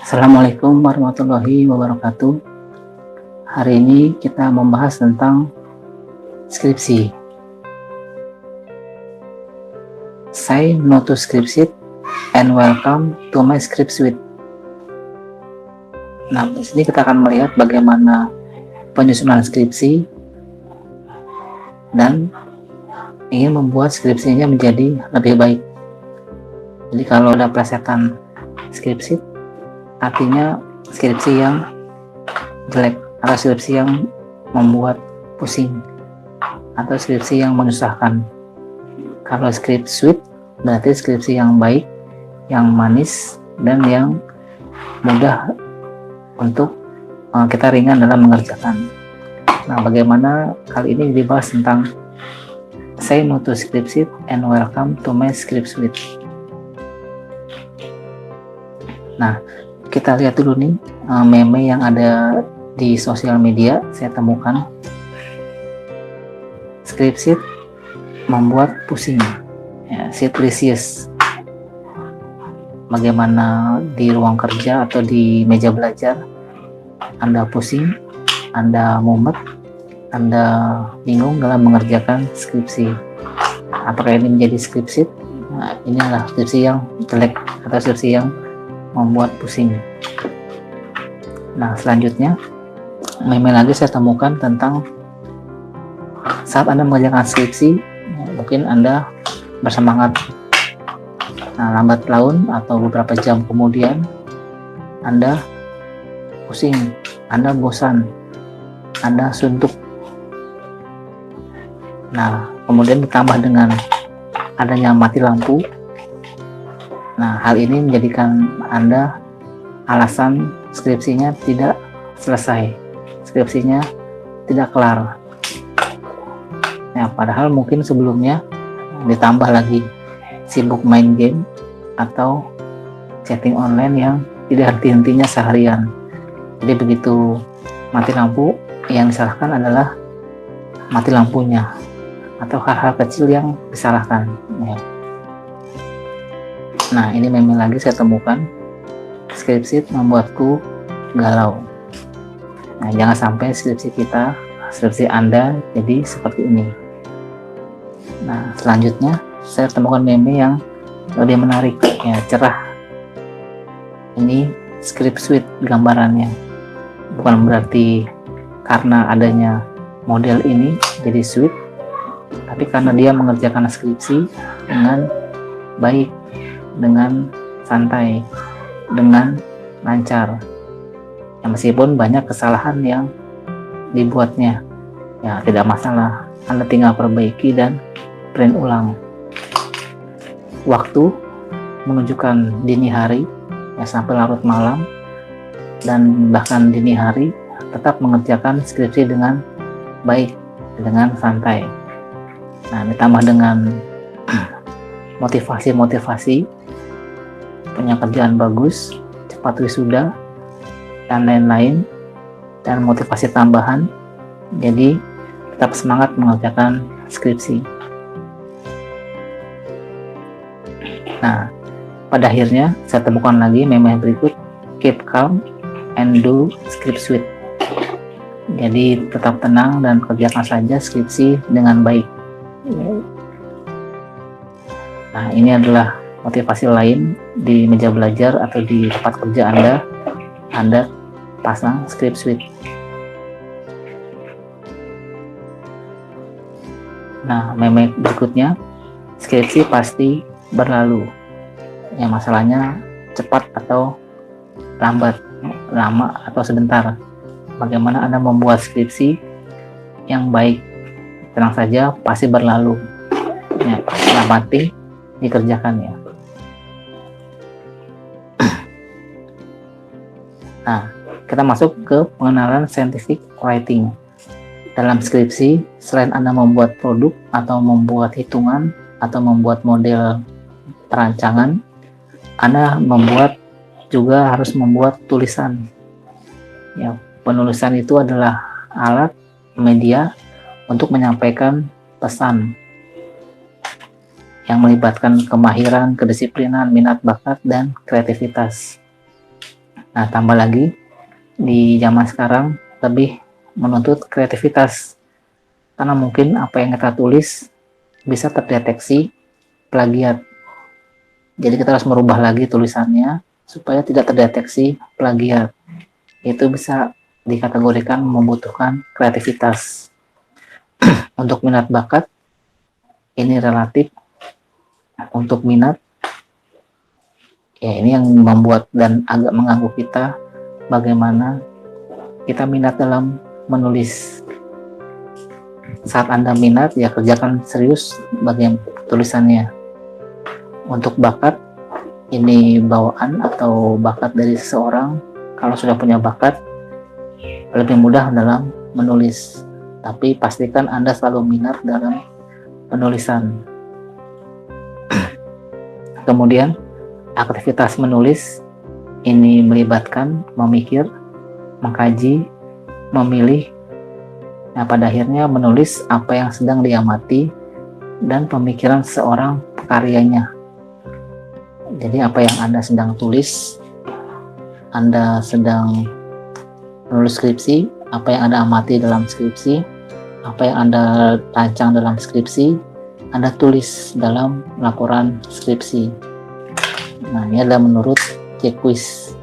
Assalamualaikum warahmatullahi wabarakatuh. Hari ini kita membahas tentang skripsi. Say no to scriptsheet and welcome to my script suite. Nah, di sini kita akan melihat bagaimana penyusunan skripsi dan ingin membuat skripsinya menjadi lebih baik. Jadi kalau ada plesetan scriptsheet, artinya skripsi yang jelek atau skripsi yang membuat pusing atau skripsi yang menyusahkan. Kalau script suite berarti skripsi yang baik, yang manis, dan yang mudah untuk kita ringan dalam mengerjakan. Nah, bagaimana kali ini dibahas tentang say no to scriptsheet and welcome to my script suite. Nah, kita lihat dulu nih meme yang ada di sosial media. Saya temukan scriptsheet membuat pusing, ya, sheetlicious. Bagaimana di ruang kerja atau di meja belajar Anda pusing, Anda mumet, Anda bingung dalam mengerjakan skripsi. Apakah ini menjadi skripsi? Nah, ini adalah skripsi yang jelek atau skripsi yang membuat pusing. Nah, selanjutnya meme lagi saya temukan tentang saat Anda mengerjakan skripsi, mungkin Anda bersemangat. Nah, lambat laun atau beberapa jam kemudian Anda pusing, Anda bosan, Anda suntuk. Nah, kemudian ditambah dengan adanya mati lampu. Nah, hal ini menjadikan Anda alasan skripsinya tidak selesai, skripsinya tidak kelar. Nah, padahal mungkin sebelumnya ditambah lagi sibuk main game atau chatting online yang tidak henti-hentinya seharian. Jadi begitu mati lampu, yang disalahkan adalah mati lampunya atau hal-hal kecil yang disalahkan. Nah, ini meme lagi saya temukan, skripsi membuatku galau. Nah, jangan sampai skripsi kita, skripsi Anda jadi seperti ini. Nah, selanjutnya saya temukan meme yang lebih menarik, ya, cerah. Ini script suite gambarannya. Bukan berarti karena adanya model ini jadi suite, tapi karena dia mengerjakan skripsi dengan baik, dengan santai, dengan lancar. Ya, meskipun banyak kesalahan yang dibuatnya, ya tidak masalah. Anda tinggal perbaiki dan print ulang. Waktu menunjukkan dini hari, ya, sampai larut malam, dan bahkan dini hari tetap mengerjakan skripsi dengan baik, dengan santai. Nah, ditambah dengan motivasi-motivasi, punya kerjaan bagus, cepat wisuda, dan lain-lain, dan motivasi tambahan, jadi tetap semangat mengerjakan skripsi. Nah, pada akhirnya saya temukan lagi meme berikut, keep calm and do script suite. Jadi tetap tenang dan kerjakan saja skripsi dengan baik. Nah, ini adalah motivasi lain di meja belajar atau di tempat kerja Anda pasang script suite. Nah, meme berikutnya, skripsi pasti berlalu. Ya, masalahnya cepat atau lambat, lama atau sebentar. Bagaimana Anda membuat skripsi yang baik? Tenang saja, pasti berlalu. Ya, yang penting dikerjakan, ya. Nah, kita masuk ke pengenalan scientific writing. Dalam skripsi, selain Anda membuat produk atau membuat hitungan atau membuat model perancangan, Anda juga harus membuat tulisan. Ya, penulisan itu adalah alat media untuk menyampaikan pesan yang melibatkan kemahiran, kedisiplinan, minat bakat, dan kreativitas. Nah, tambah lagi di zaman sekarang lebih menuntut kreativitas, karena mungkin apa yang kita tulis bisa terdeteksi plagiat. Jadi kita harus merubah lagi tulisannya supaya tidak terdeteksi plagiat. Itu bisa dikategorikan membutuhkan kreativitas. Untuk minat bakat ini relatif. Untuk minat ya ini yang membuat dan agak mengganggu kita, bagaimana kita minat dalam menulis. Saat Anda minat, ya kerjakan serius bagian tulisannya. Untuk bakat, ini bawaan atau bakat dari seseorang. Kalau sudah punya bakat, lebih mudah dalam menulis. Tapi pastikan Anda selalu minat dalam penulisan. Kemudian, aktivitas menulis ini melibatkan memikir, mengkaji, memilih. Nah, pada akhirnya menulis apa yang sedang diamati dan pemikiran seorang karyanya. Jadi apa yang Anda sedang tulis, Anda sedang menulis skripsi, apa yang Anda amati dalam skripsi, apa yang Anda rancang dalam skripsi, Anda tulis dalam laporan skripsi. Nah, ini adalah menurut Jacques.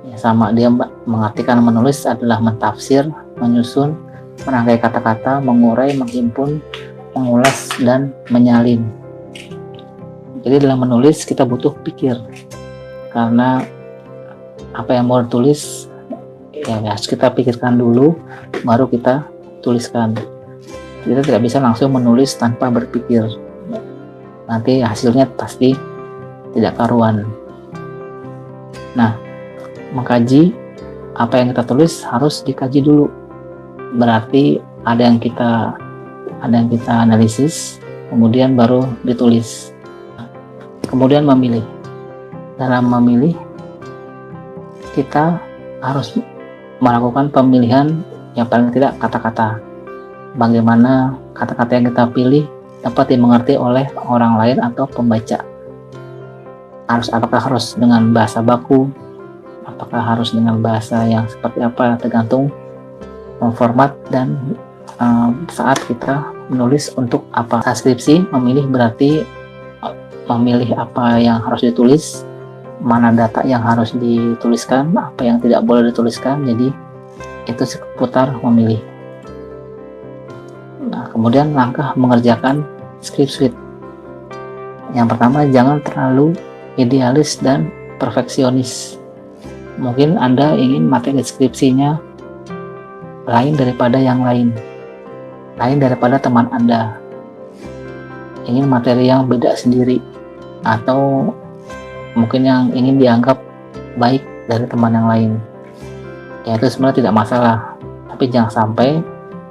Ya, sama, dia mengartikan menulis adalah mentafsir, menyusun, merangkai kata-kata, mengurai, menghimpun, mengulas, dan menyalin. Jadi dalam menulis kita butuh pikir, karena apa yang mau ditulis ya harus kita pikirkan dulu, baru kita tuliskan. Kita tidak bisa langsung menulis tanpa berpikir, nanti hasilnya pasti tidak karuan. Nah, mengkaji apa yang kita tulis harus dikaji dulu. Berarti ada yang kita analisis, kemudian baru ditulis. Kemudian memilih. Dalam memilih, kita harus melakukan pemilihan yang paling tidak kata-kata. Bagaimana kata-kata yang kita pilih dapat dimengerti oleh orang lain atau pembaca. Apakah harus dengan bahasa baku, apakah harus dengan bahasa yang seperti apa, tergantung format dan saat kita menulis untuk apa. Skripsi memilih berarti memilih apa yang harus ditulis, mana data yang harus dituliskan, apa yang tidak boleh dituliskan. Jadi itu seputar memilih. Nah, kemudian langkah mengerjakan skripsi. Yang pertama, jangan terlalu idealis dan perfeksionis. Mungkin Anda ingin materi skripsinya lain daripada yang lain daripada teman Anda, ingin materi yang beda sendiri, atau mungkin yang ingin dianggap baik dari teman yang lain. Ya, itu sebenarnya tidak masalah, tapi jangan sampai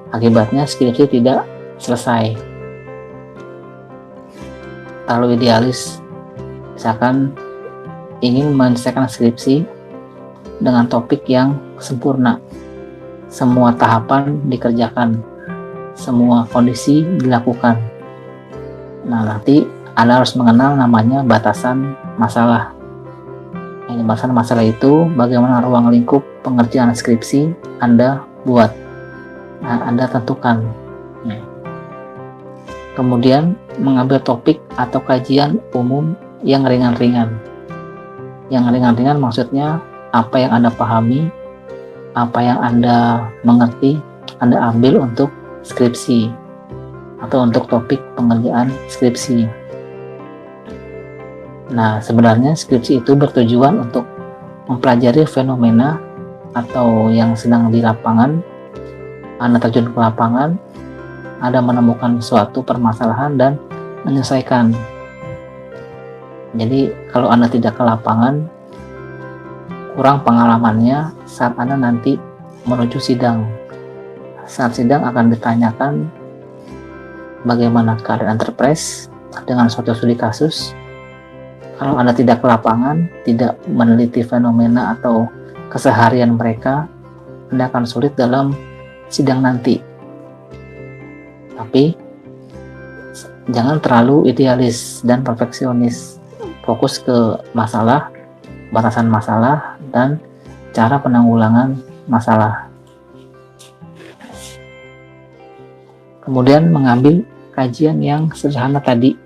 akibatnya skripsi tidak selesai. Terlalu idealis, misalkan ingin menyelesaikan skripsi dengan topik yang sempurna, semua tahapan dikerjakan, semua kondisi dilakukan. Nah, nanti Anda harus mengenal namanya batasan masalah. Ini batasan masalah itu bagaimana ruang lingkup pengerjaan skripsi Anda buat. Nah, Anda tentukan. Kemudian mengambil topik atau kajian umum yang ringan-ringan. Yang ringan-ringan maksudnya apa yang Anda pahami, apa yang Anda mengerti, Anda ambil untuk skripsi atau untuk topik pengerjaan skripsi. Nah, sebenarnya skripsi itu bertujuan untuk mempelajari fenomena atau yang sedang di lapangan. Anda terjun ke lapangan, Anda menemukan suatu permasalahan dan menyelesaikan. Jadi kalau Anda tidak ke lapangan, kurang pengalamannya saat Anda nanti menuju sidang. Saat sidang akan ditanyakan bagaimana keadaan enterprise dengan suatu studi kasus. Kalau Anda tidak ke lapangan, tidak meneliti fenomena atau keseharian mereka, Anda akan sulit dalam sidang nanti. Tapi jangan terlalu idealis dan perfeksionis. Fokus ke masalah, batasan masalah, dan cara penanggulangan masalah. Kemudian mengambil kajian yang sederhana tadi.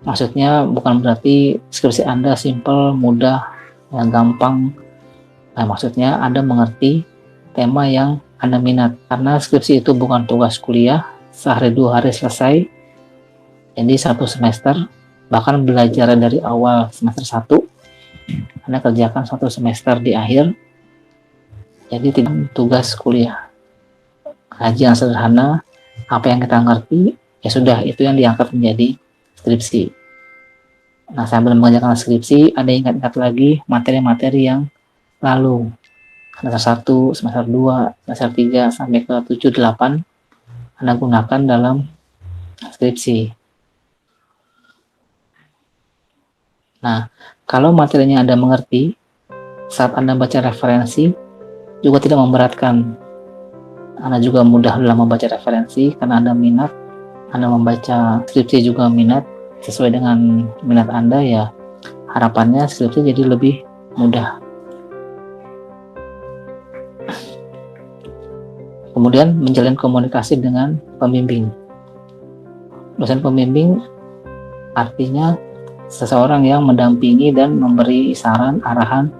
Maksudnya bukan berarti skripsi Anda simple, mudah, yang gampang. Nah, maksudnya Anda mengerti tema yang Anda minat. Karena skripsi itu bukan tugas kuliah, sehari 2 hari selesai. Jadi 1 semester, bahkan belajar dari awal semester 1, Anda kerjakan 1 semester di akhir. Jadi tidak tugas kuliah. Kajian sederhana, apa yang kita ngerti, ya sudah, itu yang diangkat menjadi skripsi. Nah, sambil mengerjakan skripsi, Anda ingat-ingat lagi materi-materi yang lalu. Semester 1, semester 2, semester 3, sampai ke 7, 8, Anda gunakan dalam skripsi. Nah, kalau materinya Anda mengerti, saat Anda baca referensi, juga tidak memberatkan. Anda juga mudah dalam membaca referensi, karena Anda minat. Anda membaca skripsi juga minat, sesuai dengan minat Anda, ya harapannya skripsi jadi lebih mudah. Kemudian menjalin komunikasi dengan pembimbing. Dosen pembimbing artinya seseorang yang mendampingi dan memberi saran, arahan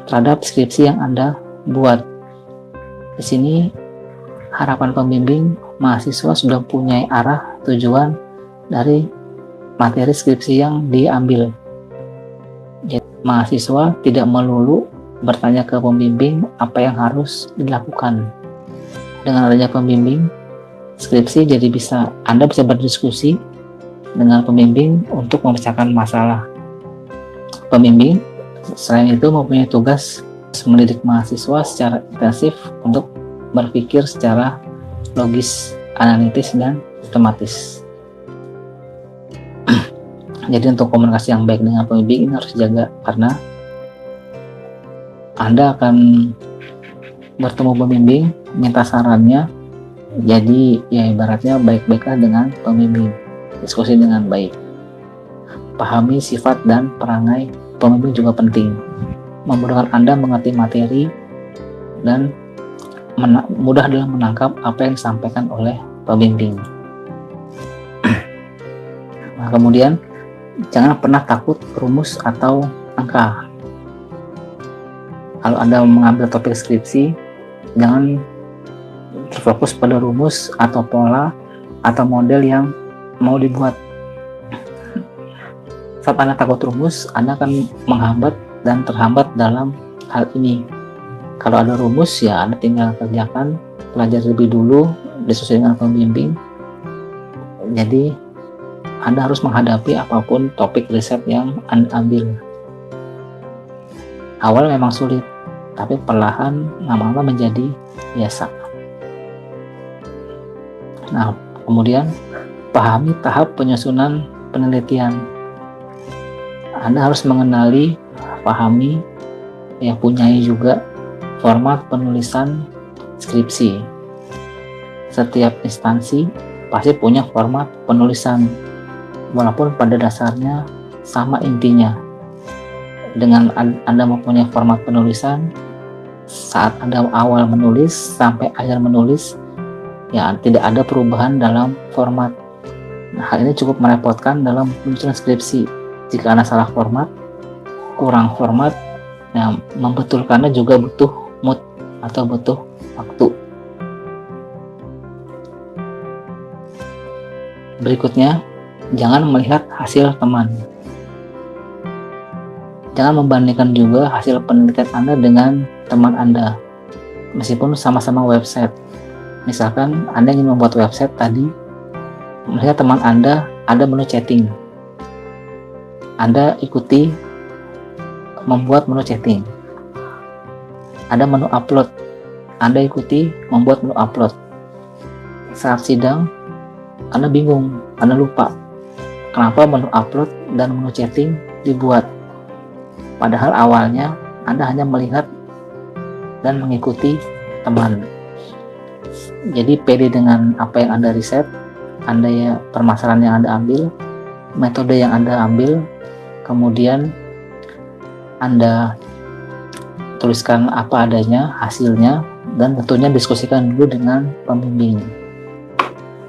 terhadap skripsi yang Anda buat. Di sini harapan pembimbing, mahasiswa sudah punya arah tujuan dari materi skripsi yang diambil. Jadi, mahasiswa tidak melulu bertanya ke pembimbing apa yang harus dilakukan. Dengan adanya pembimbing, skripsi jadi Anda bisa berdiskusi dengan pembimbing untuk memecahkan masalah. Pembimbing selain itu mempunyai tugas mendidik mahasiswa secara intensif untuk berpikir secara logis, analitis, dan sistematis. Jadi untuk komunikasi yang baik dengan pembimbing ini harus dijaga, karena Anda akan bertemu pembimbing, minta sarannya, jadi ya ibaratnya baik-baiklah dengan pembimbing, diskusi dengan baik. Pahami sifat dan perangai pembimbing juga penting, memudahkan Anda mengerti materi dan mudah dalam menangkap apa yang disampaikan oleh pembimbing. Nah, kemudian jangan pernah takut rumus atau angka. Kalau Anda mengambil topik skripsi, jangan terfokus pada rumus atau pola atau model yang mau dibuat. Saat Anda takut rumus, Anda akan menghambat dan terhambat dalam hal ini. Kalau ada rumus, ya Anda tinggal kerjakan, pelajari lebih dulu, diskusi dengan pembimbing. Jadi Anda harus menghadapi apapun topik riset yang Anda ambil. Awal memang sulit, tapi perlahan lama-lama menjadi biasa. Nah, kemudian pahami tahap penyusunan penelitian. Anda harus mengenali, pahami, punyai juga format penulisan skripsi. Setiap instansi pasti punya format penulisan, walaupun pada dasarnya sama intinya. Dengan Anda mempunyai format penulisan, saat Anda awal menulis sampai akhir menulis, ya tidak ada perubahan dalam format. Nah, hal ini cukup merepotkan dalam penyusunan skripsi. Jika Anda salah format, kurang format, nah, membetulkannya juga butuh mood atau butuh waktu. Berikutnya, jangan melihat hasil teman. Jangan membandingkan juga hasil penelitian Anda dengan teman Anda, meskipun sama-sama website. Misalkan Anda ingin membuat website tadi, melihat teman Anda ada menu chatting, Anda ikuti membuat menu chatting. Ada menu upload, Anda ikuti membuat menu upload. Saat sidang, Anda bingung, Anda lupa kenapa menu upload dan menu chatting dibuat. Padahal awalnya Anda hanya melihat dan mengikuti teman. Jadi pede dengan apa yang Anda riset, permasalahan yang Anda ambil, metode yang Anda ambil, kemudian Anda tuliskan apa adanya, hasilnya, dan tentunya diskusikan dulu dengan pembimbing.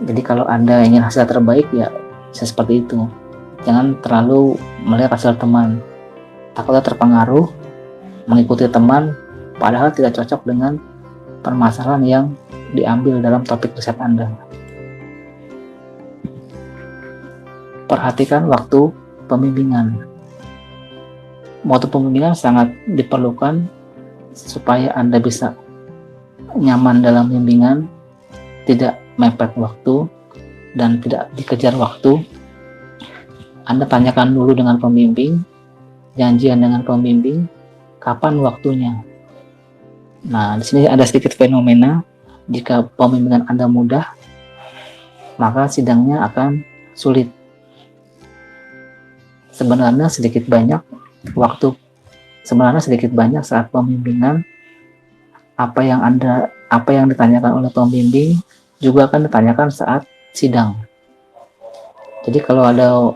Jadi kalau Anda ingin hasil terbaik, ya bisa seperti itu. Jangan terlalu melihat hasil teman, takutnya terpengaruh mengikuti teman padahal tidak cocok dengan permasalahan yang diambil dalam topik riset Anda. Perhatikan waktu pembimbingan. Waktu pembimbingan sangat diperlukan supaya Anda bisa nyaman dalam bimbingan, tidak mepet waktu, dan tidak dikejar waktu. Anda tanyakan dulu dengan pembimbing, janjian dengan pembimbing, kapan waktunya. Nah, di sini ada sedikit fenomena. Jika pembimbingan Anda mudah, maka sidangnya akan sulit. Sebenarnya sedikit banyak saat pembimbingan, apa yang ditanyakan oleh pembimbing juga akan ditanyakan saat sidang. Jadi kalau ada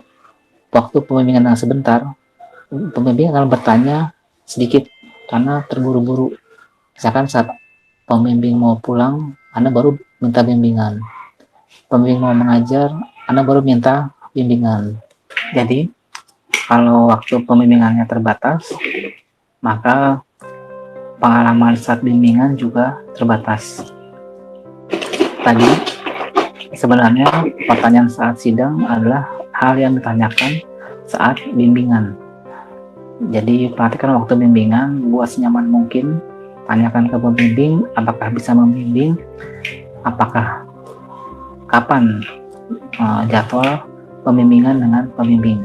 waktu pembimbingan yang sebentar, pembimbing akan bertanya sedikit karena terburu-buru. Misalkan saat pembimbing mau pulang, Anda baru minta bimbingan. Pembimbing mau mengajar, Anda baru minta bimbingan. Jadi kalau waktu pembimbingannya terbatas, maka pengalaman saat bimbingan juga terbatas. Tadi sebenarnya pertanyaan saat sidang adalah hal yang ditanyakan saat bimbingan. Jadi perhatikan waktu bimbingan, buat senyaman mungkin, tanyakan ke pembimbing apakah bisa membimbing, apakah kapan jadwal pembimbingan dengan pembimbing.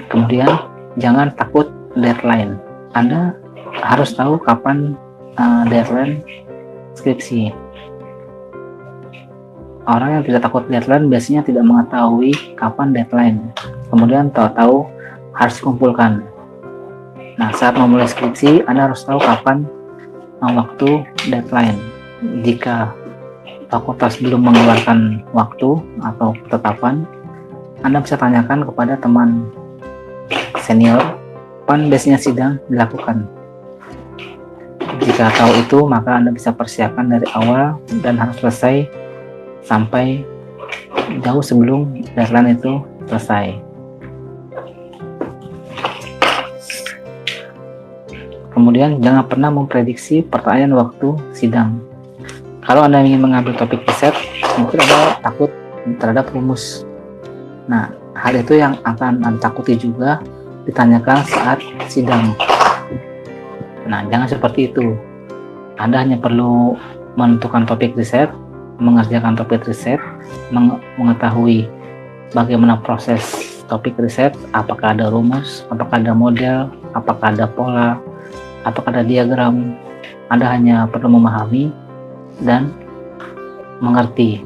Kemudian jangan takut deadline. Anda harus tahu kapan deadline skripsi. Orang yang tidak takut deadline biasanya tidak mengetahui kapan deadline. Kemudian tahu-tahu harus kumpulkan. Nah, saat memulai skripsi, Anda harus tahu kapan waktu deadline. Jika fakultas belum mengeluarkan waktu atau ketetapan, Anda bisa tanyakan kepada teman senior, kapan biasanya sidang dilakukan. Jika tahu itu, maka Anda bisa persiapkan dari awal dan harus selesai sampai jauh sebelum deadline itu selesai. Kemudian jangan pernah memprediksi pertanyaan waktu sidang. Kalau Anda ingin mengambil topik riset, mungkin Anda takut terhadap rumus. Nah, hal itu yang akan Anda takuti juga ditanyakan saat sidang. Nah, jangan seperti itu. Anda hanya perlu menentukan topik riset, mengerjakan topik riset, mengetahui bagaimana proses topik riset, apakah ada rumus, apakah ada model, apakah ada pola, apakah ada diagram. Anda hanya perlu memahami dan mengerti.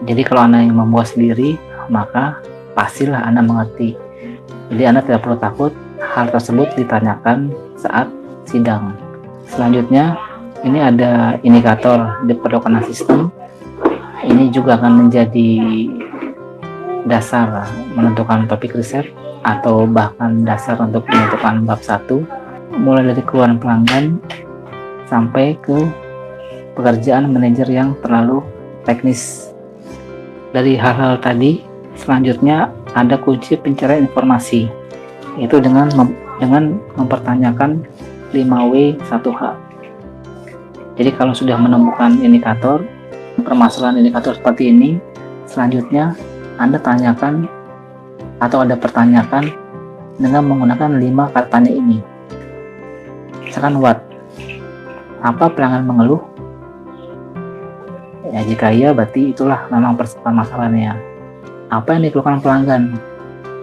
Jadi kalau Anda yang membuat sendiri, maka pastilah Anda mengerti. Jadi Anda tidak perlu takut hal tersebut ditanyakan saat sidang. Selanjutnya, ini ada indikator diperlukan sistem. Ini juga akan menjadi dasar menentukan topik riset atau bahkan dasar untuk menentukan bab 1, mulai dari keluhan pelanggan sampai ke pekerjaan manajer yang terlalu teknis. Dari hal-hal tadi, selanjutnya ada kunci pencarian informasi, yaitu dengan mempertanyakan 5W1H. Jadi kalau sudah menemukan indikator, permasalahan indikator seperti ini, selanjutnya Anda tanyakan atau Anda pertanyakan dengan menggunakan 5 kata tanya ini. Misalkan what? Apa pelanggan mengeluh? Ya, jika iya berarti itulah memang permasalahannya. Apa yang dikeluhkan pelanggan?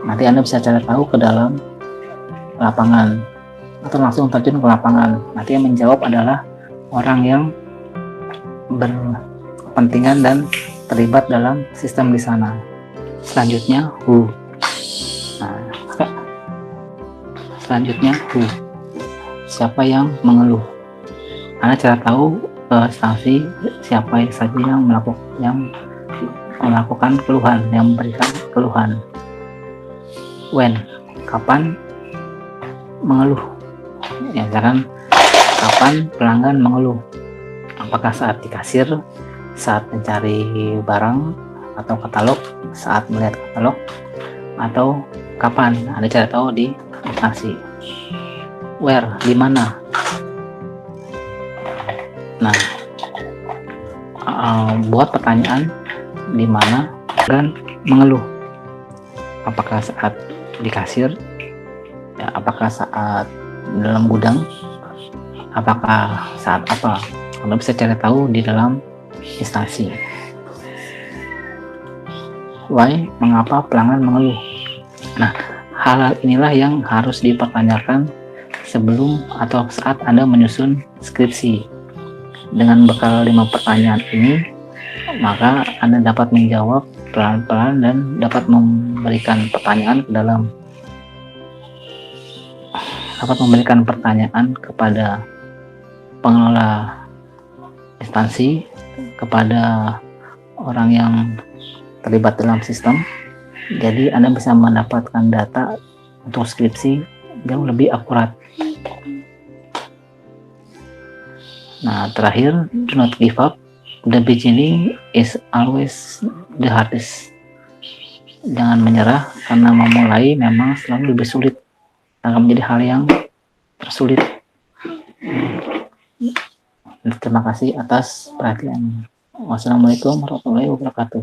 Nanti Anda bisa cari tahu ke dalam lapangan atau langsung terjun ke lapangan. Nanti yang menjawab adalah orang yang berkepentingan dan terlibat dalam sistem di sana. Selanjutnya who. Nah, selanjutnya who. Siapa yang mengeluh? Anda cari tahu instansi siapa saja yang melakukan keluhan, yang memberikan keluhan. When, kapan, mengeluh. Ya, misalkan kapan pelanggan mengeluh? Apakah saat di kasir, saat mencari barang atau katalog, saat melihat katalog, atau kapan? Anda cari tahu di instansi. Where, di mana? Nah, buat pertanyaan di mana dan mengeluh. Apakah saat di kasir, ya, apakah saat dalam gudang, apakah saat apa? Anda bisa cari tahu di dalam instansi. Why, mengapa pelanggan mengeluh? Nah, hal inilah yang harus dipertanyakan sebelum atau saat Anda menyusun skripsi. Dengan bekal 5 pertanyaan ini, maka Anda dapat menjawab pelan-pelan dan dapat memberikan pertanyaan kepada pengelola instansi, kepada orang yang terlibat dalam sistem. Jadi Anda bisa mendapatkan data untuk skripsi jauh lebih akurat. Nah, terakhir, do not give up. The beginning is always the hardest. Jangan menyerah, karena memulai memang selalu lebih sulit, akan menjadi hal yang tersulit. Terima kasih atas perhatiannya. Wassalamualaikum warahmatullahi wabarakatuh.